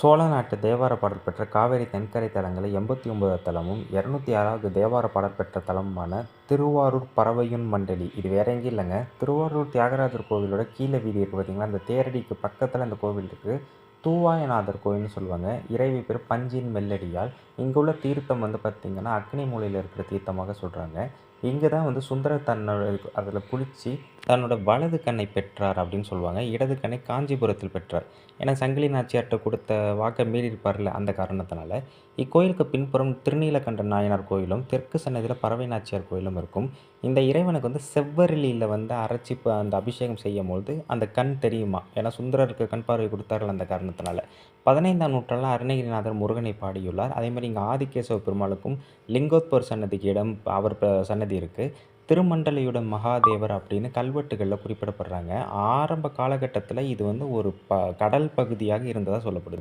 சோழ நாட்டு தேவார பாடல் பெற்ற காவேரி தென்கரை தலங்களில் 89 தலமும் 206வது தேவார பாடல் பெற்ற தலமுமான திருவாரூர் பறவையுன் மண்டலி. இது வேற எங்கேயும் இல்லைங்க, திருவாரூர் தியாகராஜர் கோவிலோட கீழே வீதி இருக்குது பார்த்தீங்களா, அந்த தேரடிக்கு பக்கத்தில் இந்த கோவில் இருக்குது. தூவாயநாதர் கோவில்னு சொல்லுவாங்க. இறைவி பேர் பஞ்சின் மெல்லடியால். இங்கே உள்ள தீர்த்தம் பார்த்திங்கன்னா அக்னி மூலையில் இருக்கிற தீர்த்தமாக சொல்கிறாங்க. இங்கே தான் சுந்தரர் தன்னோட அதில் குளித்து தன்னோட வலது கண்ணை பெற்றார் அப்படின்னு சொல்லுவாங்க. இடது கண்ணை காஞ்சிபுரத்தில் பெற்றார். ஏன்னா சங்கிலி நாச்சியார்கிட்ட கொடுத்த வாக்கை மீறியிருப்பார்ல, அந்த காரணத்தினால. இக்கோயிலுக்கு பின்புறம் திருநீலகண்ட நாயனார் கோயிலும் தெற்கு சன்னதியில் பறவை நாச்சியார் கோயிலும் இருக்கும். இந்த இறைவனுக்கு செவ்வரளியில் அரைச்சி அந்த அபிஷேகம் செய்யும்போது அந்த கண் தெரியுமா, ஏன்னா சுந்தரருக்கு கண் பார்வை கொடுத்தார்கள் அந்த காரணத்தினால. 15ஆம் நூற்றாண்டில் அருணகிரிநாதர் முருகனை பாடியுள்ளார். அதே மாதிரி இங்கே ஆதிகேசவ பெருமாளுக்கும் லிங்கோத்பவர் சன்னதிக்கு இடம் அவர் சன்னதி இருக்குது. திருமண்டலியுட மகாதேவர் அப்படின்னு கல்வெட்டுகளில் குறிப்பிடப்படுறாங்க. ஆரம்ப காலகட்டத்தில் இது ஒரு கடல் பகுதியாக இருந்ததாக சொல்லப்படுது.